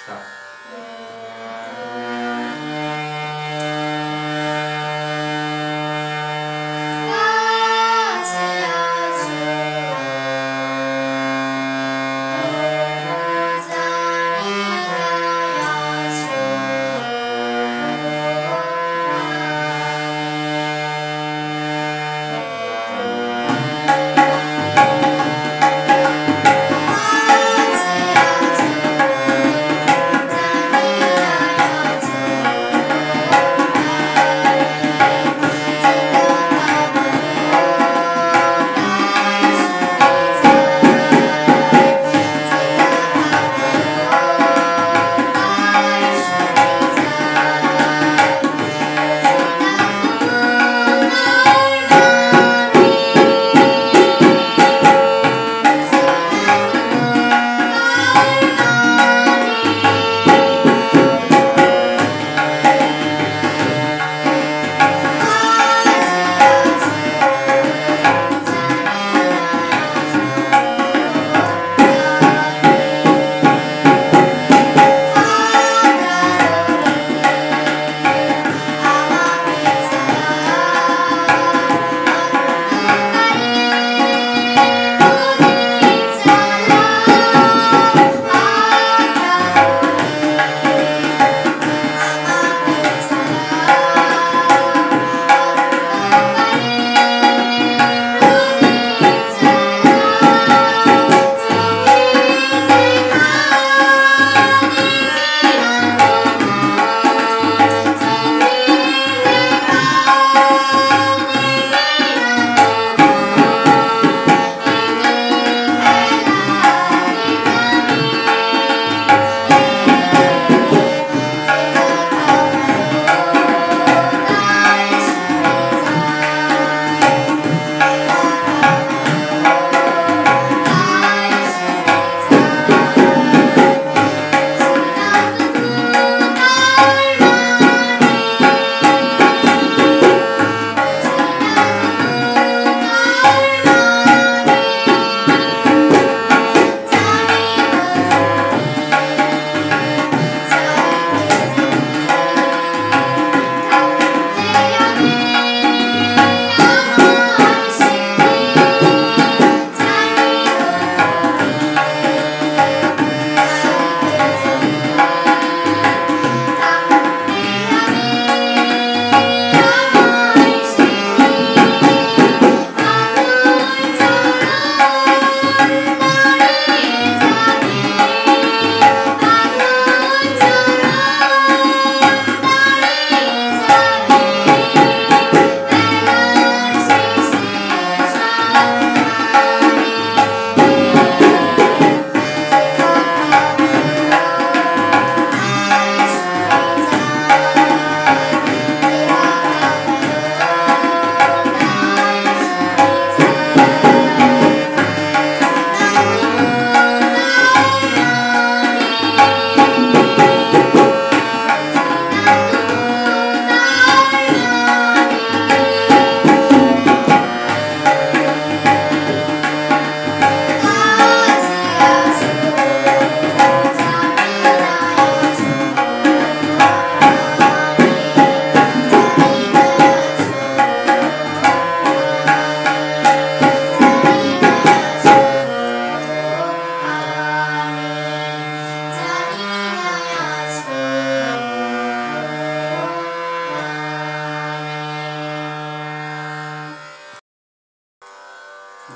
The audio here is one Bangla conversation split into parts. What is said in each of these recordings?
স্টার্ট।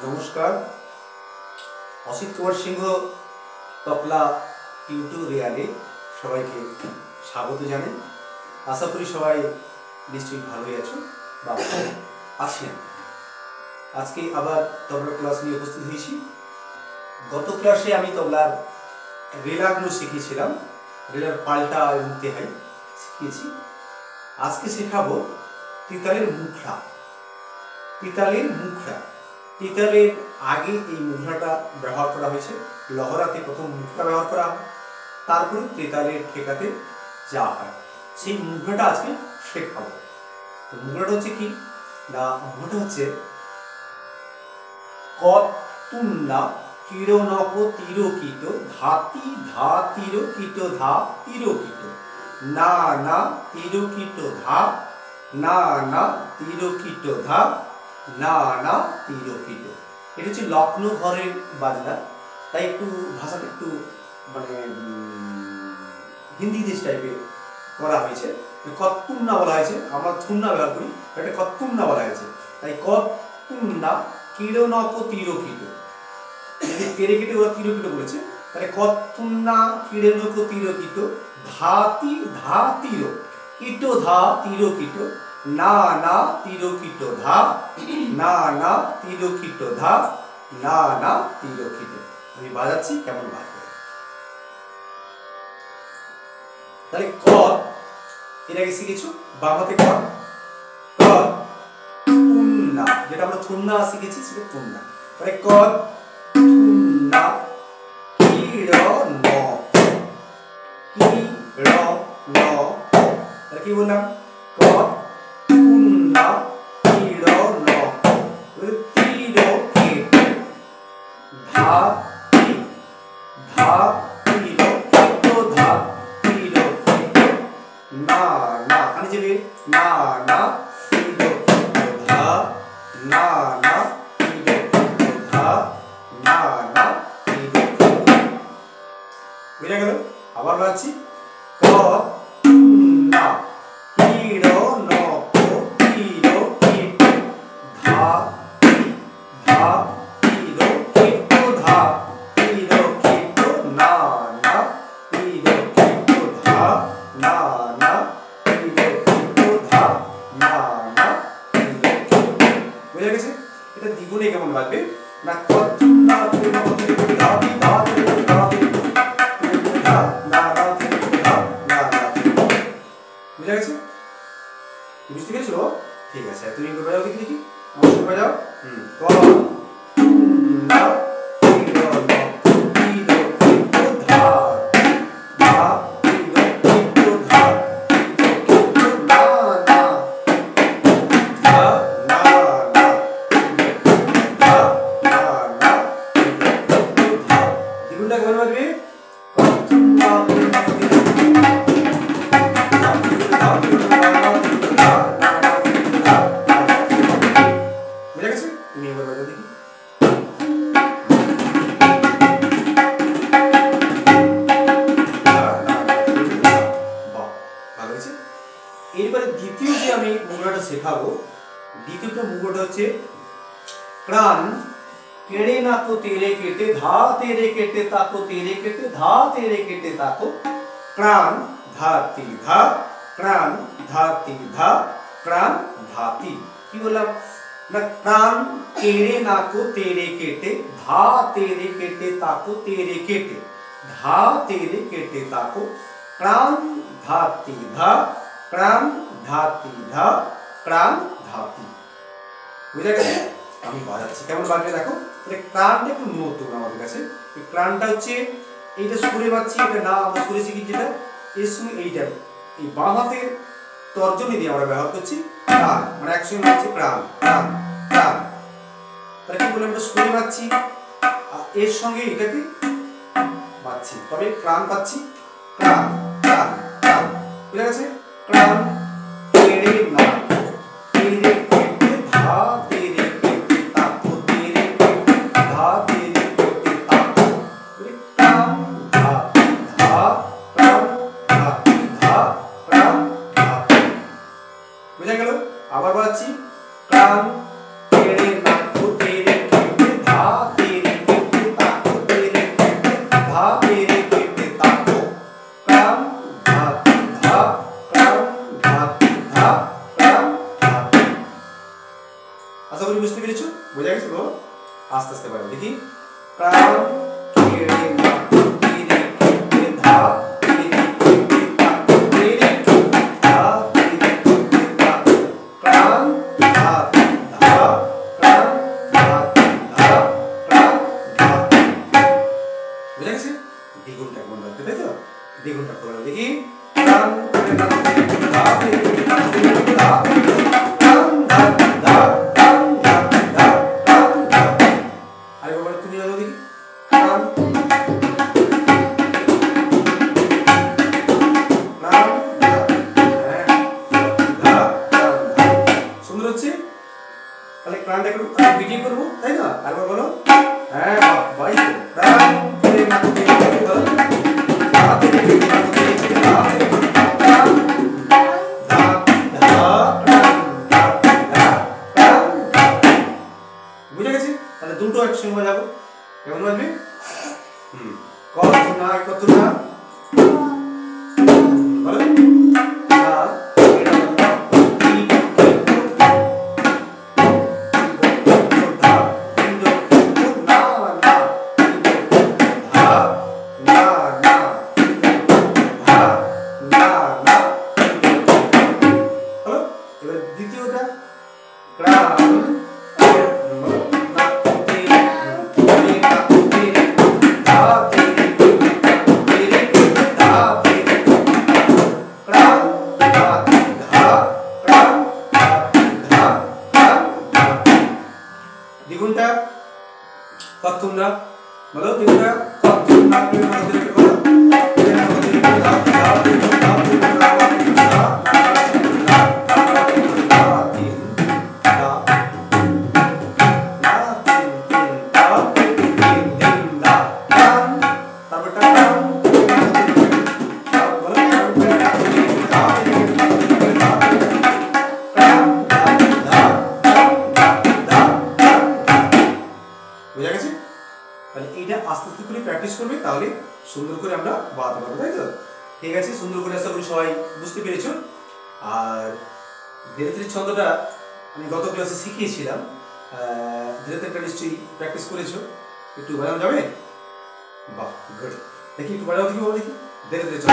নমস্কার, অসিত কুমার সিংহ তবলা টিউটোরিয়ালে সবাইকে স্বাগত জানাই। আশা করি সবাই নিশ্চয়ই ভালোই আছো বা আছেন। আজকে আবার তবলার ক্লাস নিয়ে উপস্থিত হয়েছি। গত ক্লাসে আমি তবলার রেলাগুলো শিখিয়েছিলাম, রেলার পাল্টা এবং তেহাই শিখিয়েছি। আজকে শেখাবো তিতালের মুখড়া। তিতালের মুখড়া, তিতালের আগে এই মুখড়াটা ব্যবহার করা হয়েছে। লহরাতে প্রথম মুখড়া ব্যবহার করা হয়, তারপরে তেতালের ঠেকাতে যাওয়া হয়। সেই মুখড়াটা আজকে শেখাবো। তো মুখড়াটা হচ্ছে কি না, মুখড়াটা হচ্ছে ক তুন্না কিরণক তিরকিত ধাতি ধা তিরকিত ধা তিরকিত না না তিরকিত ধা না না তিরকিত ধা না না তিরকিত। এটা হচ্ছে লক্ষ্ণৌ ঘরের বাজনা, তাই একটু ভাষাটা একটু মানে হিন্দি দেশ টাইপের করা হয়েছে। কত্তুন্না বলা হয়েছে, আমরা থুন্না ব্যবহার করি, এটা কত্তুন্না বলা হয়েছে। তাই কত্তুন্না কিরণক তিরকিত, যদি তেরেকিতে ওরা তিরকিত বলেছে, তাহলে কত্তুন্না কিরণক তিরকিত ধাতি ধা তির কিত ধা তিরকিত না না তিরকিত ধা না না তিরকিত ধা না না তিরকিত। আমি বাজাচ্ছি কেমন বাজবে। তাহলে ক এর আগে শিখেছো বাম হাতে ক, ক তুন্না, যেটা আমরা থুন্না শিখেছি সেটা তুন্না। তাহলে ক তুন্না কির ন কির ন, তাহলে কি বললাম ক তুন্না কির ন তীর কেটে ধা ধা তীর কেট ধা তীর কেট না না কানে যাবে না না তীর কেট ধা না না তীর কেট ধা না না তীর কেট। বুঝা গেল? আবার বলছি ক না কির ন তীর কেট ধা ধা তীর কেট ধা তীর কেট না না তীর কেট ধা না না তীর কেট ধা না না তীর কেট। বুঝা গেছে? এটা দ্বিগুণে কেমন লাগবে না কত্তুন্না কিরণক তিরকিত ধা ধা তিরকিত ধা তিরকিত ধা না না তিরকিত ধা না না। বুঝা গেছে? বুঝতে পেরেছো? ঠিক আছে, তুমি একবার বাজাও দেখি দেখি, আমার সঙ্গে বাজাও। ক তুন্না কিরণক তিরকিত ধা ধা তিরকিত ধা তিরকিত না না ধা না না ধা না না তিরকিত ধা। দ্বিগুণটা কেমন বাজবে? কত্তুন্না কিরণক তিরকিত ধা ধা তিরকিত ধা না না তিরকিত ধা। বুঝা গেছে? তুমি একবার বাজাও দেখি। বাহ, ভালো হয়েছে। এরপরে দ্বিতীয় যে আমি মুদ্রাটা শেখাবো, দ্বিতীয়টা মুদ্রাটা হচ্ছে প্রাণ কেড়ে নাকো তেরে কেটে ধা তেরে কেটে তাকো তেরে কেটে ধা তেরে কেটে তাকো প্রাণ ধাতি ধা প্রাণ ধাতি ধা প্রাণ ধাতি। কি বললাম না প্রাণ কেড়ে নাকো তেরে কেটে ধা তেরে কেটে তাকো তেরে কেটে ধা তেরে কেটে তাকো প্রাণ ধাতি ধা প্রাণ ধাতি ধা প্রাণ ধাতি। বুঝা গেছে? আমি বাজাচ্ছি কেমন বাজবে দেখো। তাহলে প্রাণটা একটু নতুন আমাদের কাছে, এই প্রাণটা হচ্ছে এইটা সুরে বাজছি, এটা না আমরা সুরে শিখি যেটা এর সঙ্গে এইটা এই বাম হাতের তর্জনী দিয়ে আমরা ব্যবহার করছি প্রাণ, মানে একসঙ্গে বাজছে প্রাণ প্রাণ প্রাণ। তাহলে কি বললাম, এটা সুরে বাজছি আর এর সঙ্গে এটাকে বাজছি, তবে প্রাণ পাচ্ছি প্রাণ প্রাণ প্রাণ। বুঝা গেছে? প্রাণ কেড়ে না তেরে কেটে ধা তেরে কেটে তাকো তেরে কেটে ধা তেরে কেটে তাকো প্রাণ ধা ধা প্রাণ ধা ধা প্রাণ ধা। বুঝা গেল? আবার বলছি প্রাণ কেড়ে নাকো তেরে কেটে ধা তেরে কেটে তাকো তেরে কেটে ধা তেরে কেটে তাকো প্রাণ ধা ধা প্রাণ ধা ধা প্রাণ ধা। আশা করি বুঝতে পেরেছো। বোঝা গেছে? বলো আস্তে আস্তে বলো দেখি। প্রাণ কেড়ে নাকো তেরে কেটে ধা তেরে কেটে তাকো তেরে কেটে ধা তেরে কেটে তাকো প্রাণ ধা ধা প্রাণ ধা ধা প্রাণ ধা। বুঝা গেছে? দ্বিগুণটা কেমন লাগবে, তাই তো? দ্বিগুণটা করে দেখি। প্রাণ কেড়ে নাকো তেরে কেটে ধা তেরে কেটে তাকো তেরে কেটে ধা প্রাণ ধা ধা প্রাণ ধা ধা প্রাণ ধা। আরেকবার তুমি বলো দেখি। কত না কত না বলো না দ্বিগুণটা কতক্ষণ না বলো দ্বিগুণটা কতক্ষণ না বুঝা গেছে? তাহলে এইটা আস্তে আস্তে করে প্র্যাকটিস করবে, তাহলে সুন্দর করে আমরা বাজাতে পারবো, তাই তো? ঠিক আছে, সুন্দর করে আশা করি সবাই বুঝতে পেরেছো। আর ধীরে ধীরে ছন্দটা আমি গত ক্লাসে শিখিয়েছিলাম, ধীরে ধীরে নিশ্চয়ই প্র্যাকটিস করেছো। একটু বাজানো যাবে? বাহ, গুড। দেখি একটু বাজাও দেখি, বাবা দেখি, ধীরে ধীরে চলো।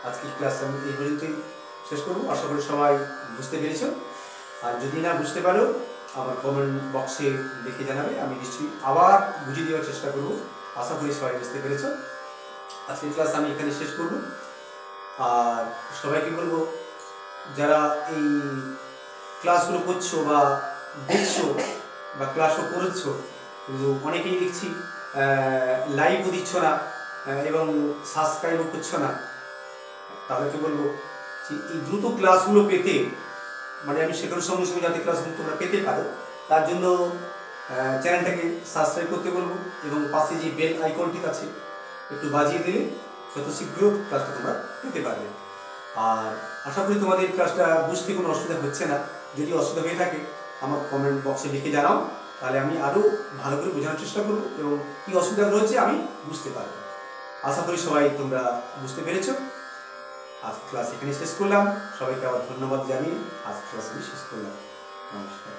আজকের ক্লাস আমি এই পর্যন্তই শেষ করব। আশা করি সবাই বুঝতে পেরেছো। আর যদি না বুঝতে পারো আমার কমেন্ট বক্সে লিখে জানাবে, আমি নিশ্চয়ই আবার বুঝিয়ে দেওয়ার চেষ্টা করব। আশা করি সবাই বুঝতে পেরেছো। আজকের ক্লাস আমি এখানে শেষ করব। আর সবাইকে বলবো, যারা এই ক্লাসগুলো করছো বা দেখছো বা ক্লাসও করেছো, কিন্তু অনেকেই দেখছি লাইভও দিচ্ছ না এবং সাবস্ক্রাইবও করছো না, তাদেরকে বলবো যে এই দ্রুত ক্লাসগুলো পেতে, মানে আমি শেখানোর সঙ্গে সঙ্গে যাতে ক্লাসগুলো তোমরা পেতে পারো, তার জন্য চ্যানেলটাকে সাবস্ক্রাইব করতে বলবো এবং পাশে যে বেল আইকনটি আছে একটু বাজিয়ে দিলে যত শীঘ্র ক্লাসটা তোমরা পেতে পারবে। আর আশা করি তোমাদের ক্লাসটা বুঝতে কোনো অসুবিধা হচ্ছে না। যদি অসুবিধা হয়ে থাকে আমার কমেন্ট বক্সে লিখে জানাও, তাহলে আমি আরও ভালো করে বোঝানোর চেষ্টা করব এবং কী অসুবিধা রয়েছে আমি বুঝতে পারব। আশা করি সবাই তোমরা বুঝতে পেরেছো। আজ ক্লাস এখানে শেষ করলাম। সবাইকে আবার ধন্যবাদ জানিয়ে আজ ক্লাস আমি শেষ করলাম। নমস্কার।